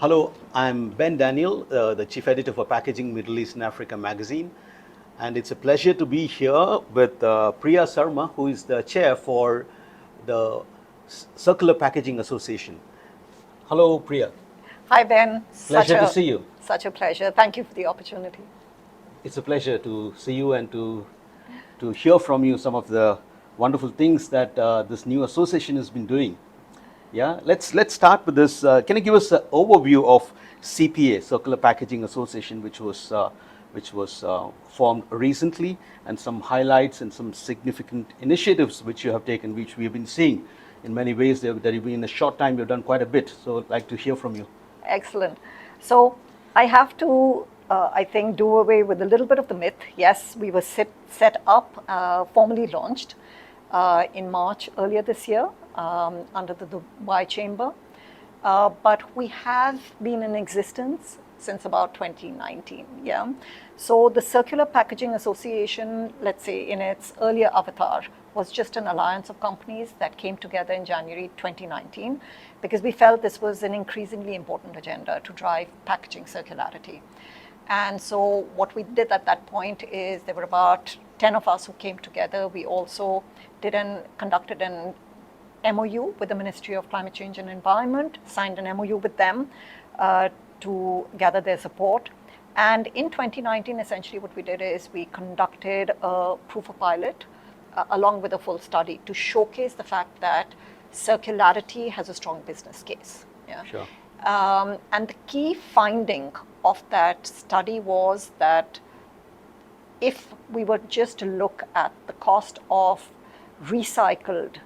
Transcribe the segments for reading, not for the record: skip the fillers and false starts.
Hello, I'm Ben Daniel, the chief editor for Packaging Middle East and Africa magazine. And it's a pleasure to be here with Priya Sarma, who is the chair for the Circular Packaging Association. Hello, Priya. Hi, Ben. Pleasure to see you. Such a pleasure. Thank you for the opportunity. It's a pleasure to see you and to hear from you some of the wonderful things that this new association has been doing. Yeah, let's start with this. Can you give us an overview of CPA, Circular Packaging Association, which was formed recently, and some highlights and some significant initiatives which you have taken, which we have been seeing in many ways. That you've been in a short time, you've done quite a bit. So I'd like to hear from you. Excellent. So I have to, I think, do away with a little bit of the myth. Yes, we were set up, formally launched in March earlier this year under the Dubai Chamber. But we have been in existence since about 2019. Yeah. So the Circular Packaging Association, let's say in its earlier avatar, was just an alliance of companies that came together in January 2019 because we felt this was an increasingly important agenda to drive packaging circularity. And so what we did at that point is there were about 10 of us who came together. We also conducted an MOU with the Ministry of Climate Change and Environment, signed an MOU with them to gather their support. And in 2019, essentially what we did is we conducted a proof of pilot along with a full study to showcase the fact that circularity has a strong business case. Yeah? Sure. And the key finding of that study was that if we were just to look at the cost of recycled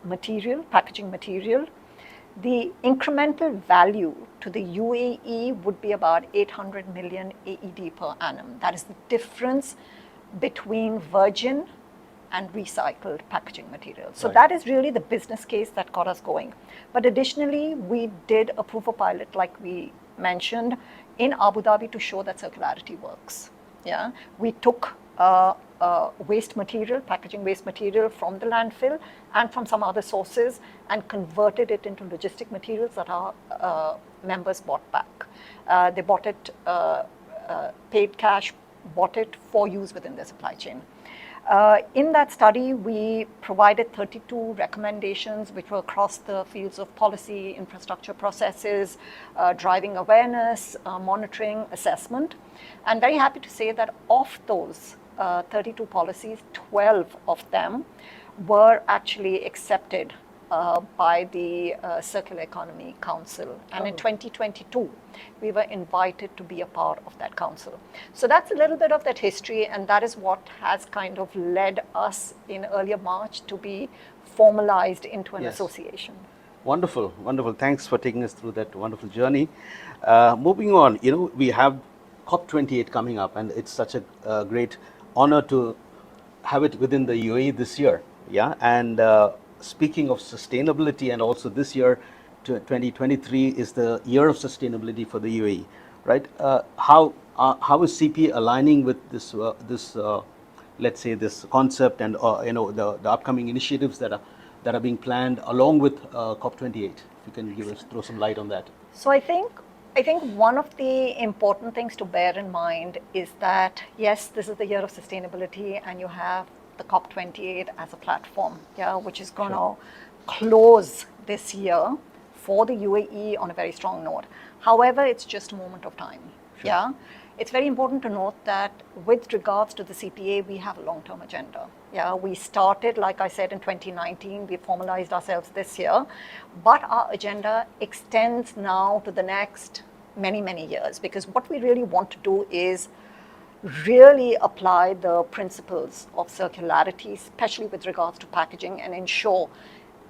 material, packaging material, the incremental value to the UAE would be about 800 million AED per annum. That is the difference between virgin and recycled packaging material. So that is really the business case that got us going. But additionally, we did a proof of pilot, like we mentioned, in Abu Dhabi to show that circularity works. Yeah, we took waste material, packaging waste material from the landfill and from some other sources and converted it into logistic materials that our members bought back. They bought it, paid cash, bought it for use within their supply chain. In that study, we provided 32 recommendations, which were across the fields of policy, infrastructure processes, driving awareness, monitoring, assessment. And very happy to say that of those 32 policies, 12 of them were actually accepted by the Circular Economy Council. And in 2022, we were invited to be a part of that council. So that's a little bit of that history, and that is what has kind of led us in earlier March to be formalized into an association. Wonderful, wonderful. Thanks for taking us through that wonderful journey. Moving on, we have COP28 coming up, and it's such a great honor to have it within the UAE this year. Yeah, and speaking of sustainability, and also this year, 2023 is the year of sustainability for the UAE, right? How is CPA aligning with this let's say this concept and the upcoming initiatives that are being planned along with COP28? If you can throw some light on that. So I think one of the important things to bear in mind is that yes, this is the year of sustainability, and you have the COP28 as a platform, which is going to close this year for the UAE on a very strong note. However, it's just a moment of time. Sure. Yeah, it's very important to note that with regards to the CPA, we have a long-term agenda. Yeah, we started, like I said, in 2019. We formalized ourselves this year, but our agenda extends now to the next many, many years, because what we really want to do is really apply the principles of circularity, especially with regards to packaging, and ensure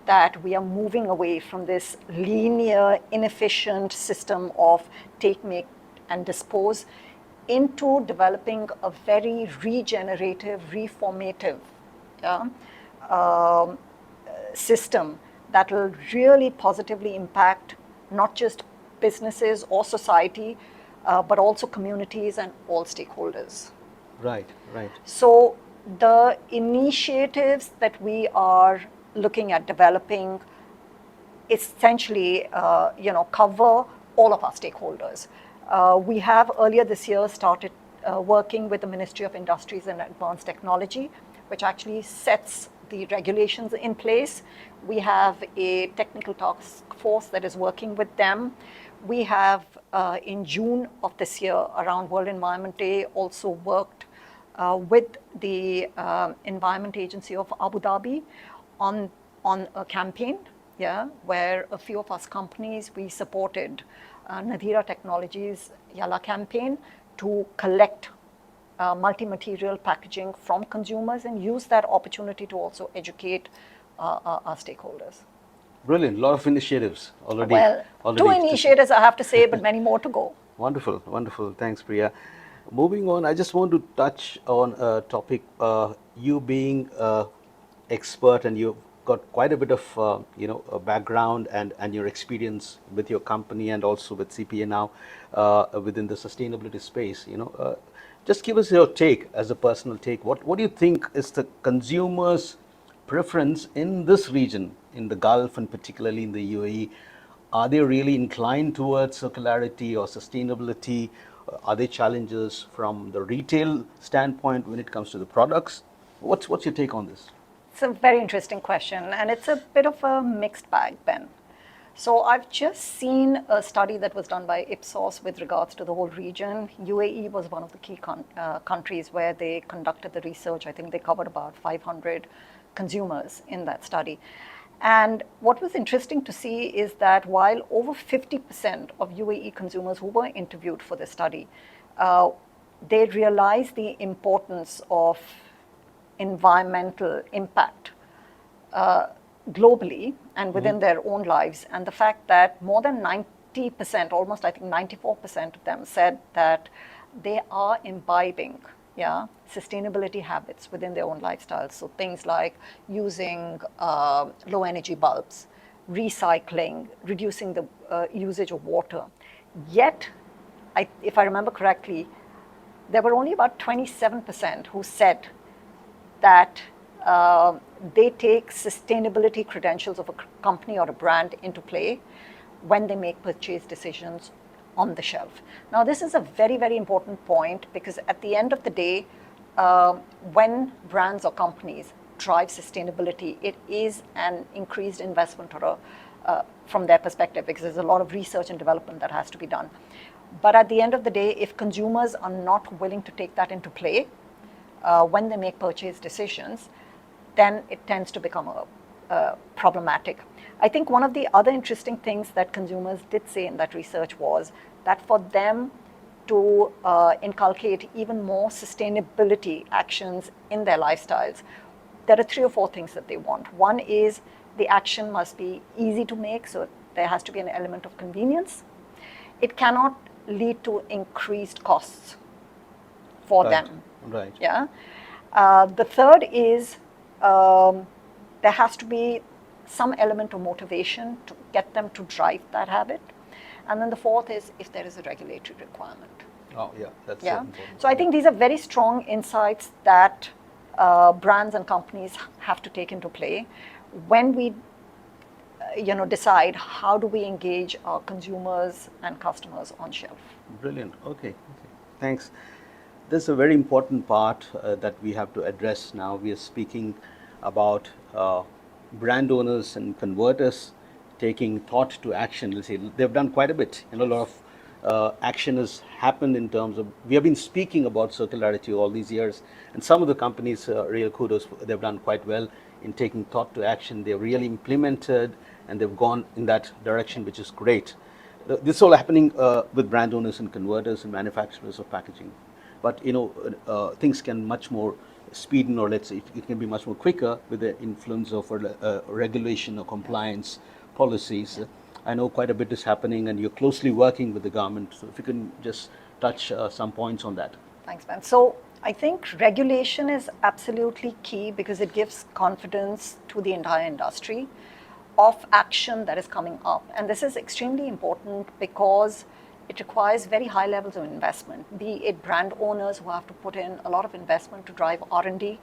that we are moving away from this linear, inefficient system of take, make, and dispose into developing a very regenerative, reformative system that will really positively impact not just businesses or society, but also communities and all stakeholders. Right, right. So the initiatives that we are looking at developing essentially, cover all of our stakeholders. We have earlier this year started working with the Ministry of Industries and Advanced Technology, which actually sets the regulations in place. We have a technical task force that is working with them. We have, in June of this year, around World Environment Day, also worked with the Environment Agency of Abu Dhabi on a campaign, yeah, where a few of us companies, we supported Nadira Technologies Yalla campaign to collect multi-material packaging from consumers and use that opportunity to also educate our stakeholders. Brilliant. A lot of initiatives already. Well, two already initiatives I have to say, but many more to go. Wonderful, wonderful. Thanks, Priya. Moving on, I just want to touch on a topic. You being expert, and you've got quite a bit of a background and your experience with your company and also with CPA now within the sustainability space. Just give us your take as a personal take. What do you think is the consumers' preference in this region, in the Gulf and particularly in the UAE? Are they really inclined towards circularity or sustainability? Are there challenges from the retail standpoint when it comes to the products? What's your take on this? It's a very interesting question, and it's a bit of a mixed bag, Ben. So I've just seen a study that was done by Ipsos with regards to the whole region. UAE was one of the key countries where they conducted the research. I think they covered about 500 consumers in that study. And what was interesting to see is that while over 50% of UAE consumers who were interviewed for this study, they realized the importance of environmental impact globally and within their own lives, and the fact that more than 90%, almost I think 94% of them said that they are imbibing sustainability habits within their own lifestyles. So things like using low energy bulbs, recycling, reducing the usage of water. Yet, if I remember correctly, there were only about 27% who said that they take sustainability credentials of a company or a brand into play when they make purchase decisions on the shelf. Now, this is a very, very important point because at the end of the day, when brands or companies drive sustainability, it is an increased investment from their perspective because there's a lot of research and development that has to be done. But at the end of the day, if consumers are not willing to take that into play when they make purchase decisions, then it tends to become problematic. I think one of the other interesting things that consumers did say in that research was that for them to inculcate even more sustainability actions in their lifestyles, there are 3 or 4 things that they want. One is the action must be easy to make, so there has to be an element of convenience. It cannot lead to increased costs for them. Right. Yeah. The third is there has to be some element of motivation to get them to drive that habit. And then the fourth is if there is a regulatory requirement. Oh, yeah, that's Yeah. so important. So I think these are very strong insights that brands and companies have to take into play when we decide how do we engage our consumers and customers on shelf. Brilliant. Okay. Thanks. There's a very important part that we have to address now. We are speaking about brand owners and converters taking thought to action. Let's say they've done quite a bit. A lot of action has happened in terms of, we have been speaking about circularity all these years, and some of the companies, real kudos, they've done quite well in taking thought to action. They've really implemented and they've gone in that direction, which is great. This is all happening with brand owners and converters and manufacturers of packaging. But things can much more speeden, or let's say it can be much more quicker with the influence of regulation or compliance policies. I know quite a bit is happening, and you're closely working with the government. So if you can just touch some points on that. Thanks, Ben. So I think regulation is absolutely key because it gives confidence to the entire industry of action that is coming up. And this is extremely important because it requires very high levels of investment, be it brand owners who have to put in a lot of investment to drive R&D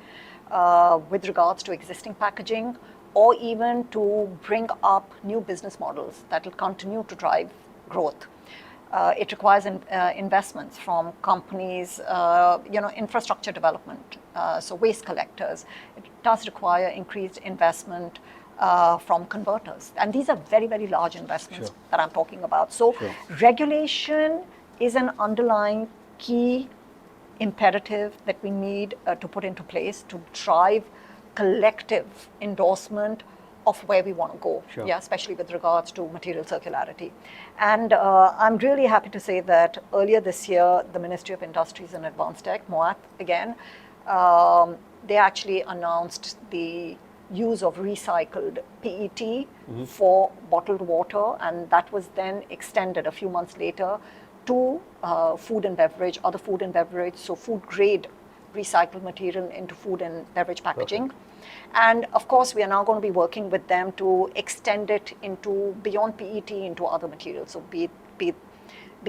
with regards to existing packaging, or even to bring up new business models that will continue to drive growth. It requires investments from companies, infrastructure development, so waste collectors. It does require increased investment from converters. And these are very, very large investments Sure. that I'm talking about. So Sure. regulation is an underlying key imperative that we need to put into place to drive collective endorsement of where we want to go, Sure. yeah, especially with regards to material circularity. And I'm really happy to say that earlier this year, the Ministry of Industries and Advanced Tech, MOAT again, they actually announced the use of recycled PET for bottled water, and that was then extended a few months later to food and beverage, other food and beverage, so food grade recycled material into food and beverage packaging. Perfect. And of course, we are now going to be working with them to extend it into beyond PET into other materials. So be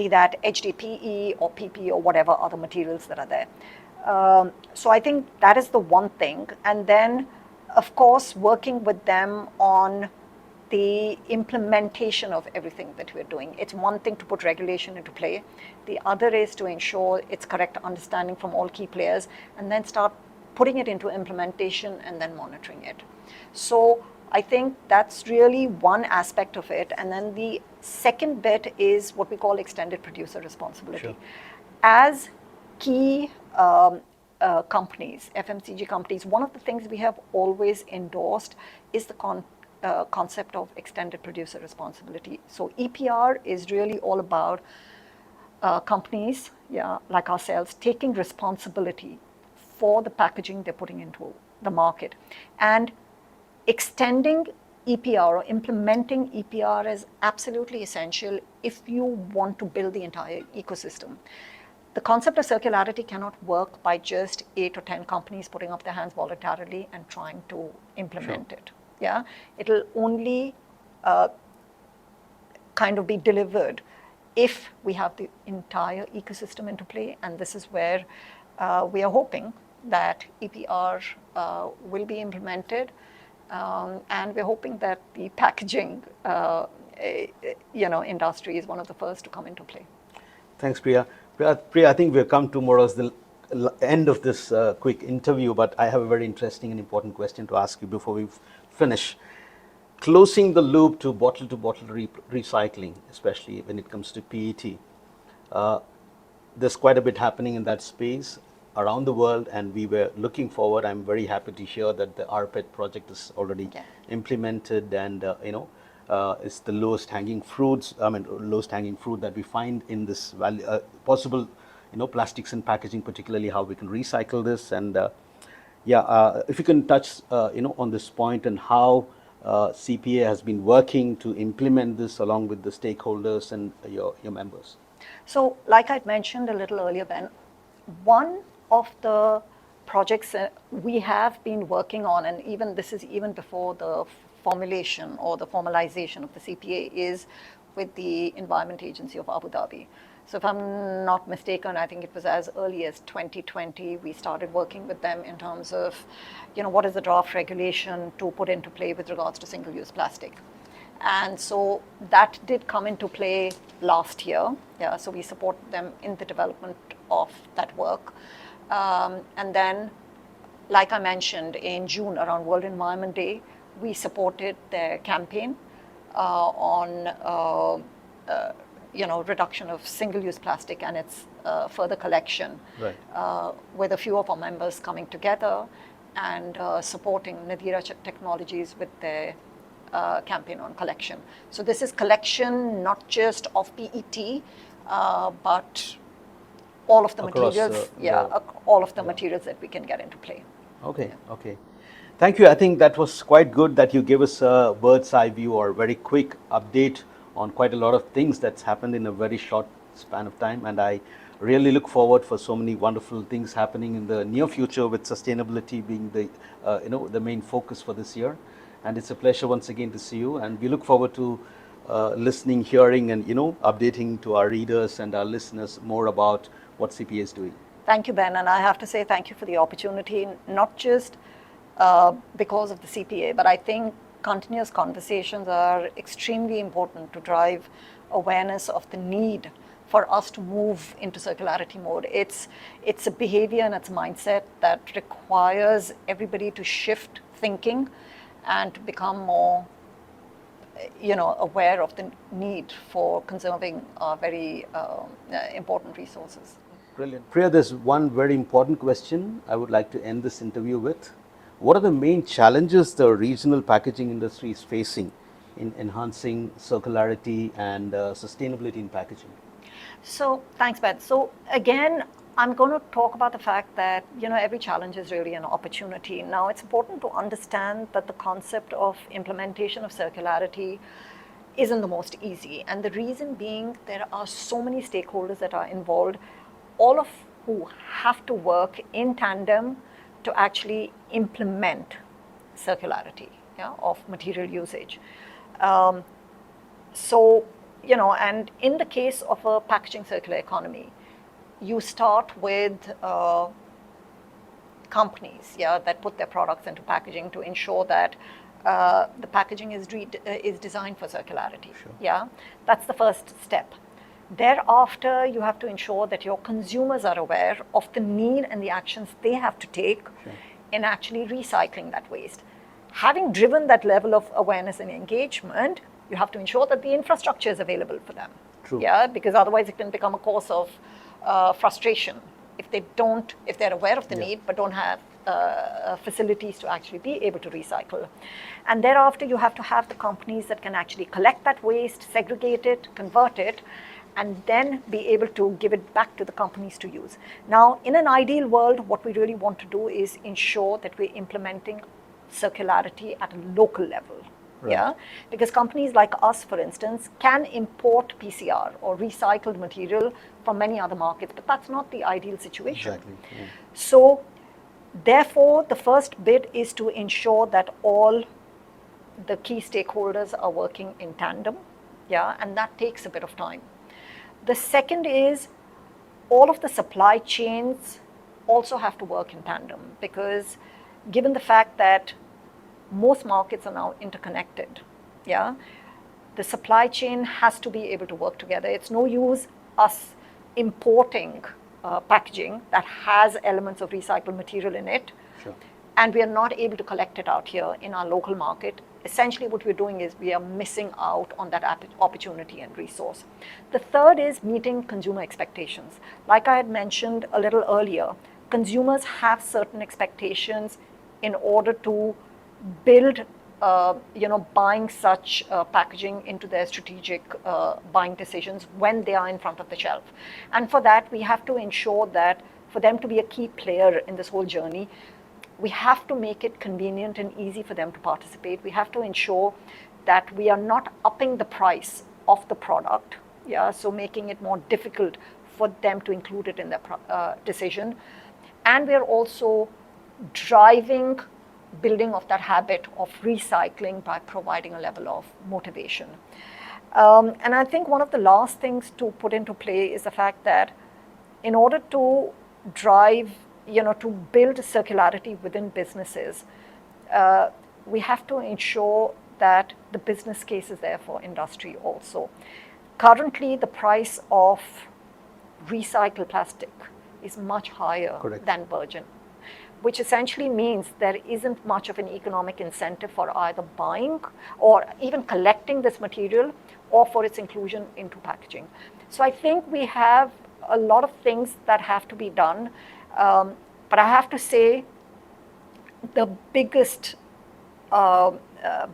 that HDPE or PP or whatever other materials that are there. So I think that is the one thing. And then, of course, working with them on the implementation of everything that we're doing. It's one thing to put regulation into play. The other is to ensure it's correct understanding from all key players and then start putting it into implementation and then monitoring it. So I think that's really one aspect of it. And then the second bit is what we call extended producer responsibility. Sure. As key companies, FMCG companies, one of the things we have always endorsed is the concept of extended producer responsibility. So EPR is really all about companies, like ourselves, taking responsibility for the packaging they're putting into the market. And extending EPR or implementing EPR is absolutely essential if you want to build the entire ecosystem. The concept of circularity cannot work by just 8 or 10 companies putting up their hands voluntarily and trying to implement it. Yeah, it'll only kind of be delivered if we have the entire ecosystem into play, and this is where we are hoping that EPR will be implemented, and we're hoping that the packaging industry is one of the first to come into play. Thanks, Priya. Priya, I think we've come to more or less the end of this quick interview, but I have a very interesting and important question to ask you before we finish. Closing the loop to bottle recycling, especially when it comes to PET. There's quite a bit happening in that space around the world, and we were looking forward. I'm very happy to hear that the RPET project is already implemented, and it's the lowest hanging fruit that we find in this possible, plastics and packaging, particularly how we can recycle this. And if you can touch, on this point and how CPA has been working to implement this along with the stakeholders and your members. So, like I'd mentioned a little earlier, Ben, one of the projects we have been working on, and this is even before the formulation or the formalization of the CPA, is with the Environment Agency of Abu Dhabi. So if I'm not mistaken, I think it was as early as 2020, we started working with them in terms of, what is the draft regulation to put into play with regards to single-use plastic. And so that did come into play last year. Yeah, so we supported them in the development of that work. And then, like I mentioned, in June, around World Environment Day, we supported their campaign on reduction of single-use plastic and its further collection, with a few of our members coming together and supporting Nadira Technologies with their campaign on collection. So this is collection not just of PET, but all of the materials, all of the materials that we can get into play. Okay, okay. Thank you. I think that was quite good that you gave us a bird's eye view or very quick update on quite a lot of things that's happened in a very short span of time, and I really look forward for so many wonderful things happening in the near future, with sustainability being the the main focus for this year. And it's a pleasure once again to see you, and we look forward to listening, hearing, and updating to our readers and our listeners more about what CPA is doing. Thank you, Ben, and I have to say thank you for the opportunity, not just because of the CPA, but I think continuous conversations are extremely important to drive awareness of the need for us to move into circularity mode. It's a behavior and it's a mindset that requires everybody to shift thinking and to become more aware of the need for conserving very important resources. Brilliant. Priya, there's one very important question I would like to end this interview with. What are the main challenges the regional packaging industry is facing in enhancing circularity and sustainability in packaging? So thanks, Beth. So again, I'm going to talk about the fact that every challenge is really an opportunity. Now, it's important to understand that the concept of implementation of circularity isn't the most easy, and the reason being there are so many stakeholders that are involved, all of who have to work in tandem to actually implement circularity, of material usage. So, and in the case of a packaging circular economy, you start with companies, that put their products into packaging to ensure that the packaging is designed for circularity. Sure. That's the first step. Thereafter, you have to ensure that your consumers are aware of the need and the actions they have to take in actually recycling that waste. Having driven that level of awareness and engagement, you have to ensure that the infrastructure is available for them. True. Because otherwise it can become a cause of frustration if they're aware of the need but don't have facilities to actually be able to recycle. And thereafter, you have to have the companies that can actually collect that waste, segregate it, convert it, and then be able to give it back to the companies to use. Now, in an ideal world, what we really want to do is ensure that we're implementing circularity at a local level. Right. Because companies like us, for instance, can import PCR or recycled material from many other markets, but that's not the ideal situation. Exactly. Yeah. So, therefore, the first bit is to ensure that all the key stakeholders are working in tandem, and that takes a bit of time. The second is all of the supply chains also have to work in tandem, because given the fact that most markets are now interconnected, the supply chain has to be able to work together. It's no use us importing packaging that has elements of recycled material in it, Sure. and we are not able to collect it out here in our local market. Essentially, what we're doing is we are missing out on that opportunity and resource. The third is meeting consumer expectations. Like I had mentioned a little earlier, consumers have certain expectations in order to build buying such packaging into their strategic buying decisions when they are in front of the shelf. And for that, we have to ensure that for them to be a key player in this whole journey, we have to make it convenient and easy for them to participate. We have to ensure that we are not upping the price of the product, so making it more difficult for them to include it in their decision. And we are also driving building of that habit of recycling by providing a level of motivation. And I think one of the last things to put into play is the fact that in order to drive, to build circularity within businesses, we have to ensure that the business case is there for industry also. Currently, the price of recycled plastic is much higher Correct. than virgin, which essentially means there isn't much of an economic incentive for either buying or even collecting this material or for its inclusion into packaging. So I think we have a lot of things that have to be done, but I have to say the biggest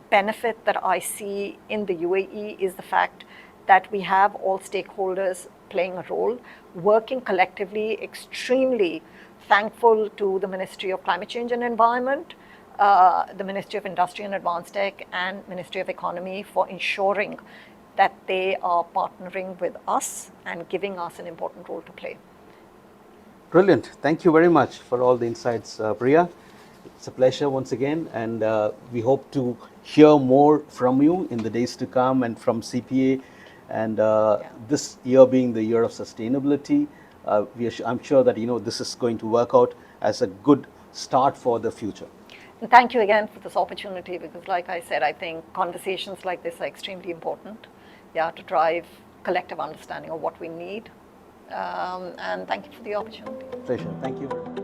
benefit that I see in the UAE is the fact that we have all stakeholders playing a role, working collectively. Extremely thankful to the Ministry of Climate Change and Environment, the Ministry of Industry and Advanced Tech, and Ministry of Economy for ensuring that they are partnering with us and giving us an important role to play. Brilliant. Thank you very much for all the insights, Priya. It's a pleasure once again, and we hope to hear more from you in the days to come and from CPA. And this year being the year of sustainability, I'm sure that this is going to work out as a good start for the future. And thank you again for this opportunity, because like I said, I think conversations like this are extremely important, to drive collective understanding of what we need. And thank you for the opportunity. Pleasure. Thank you very much.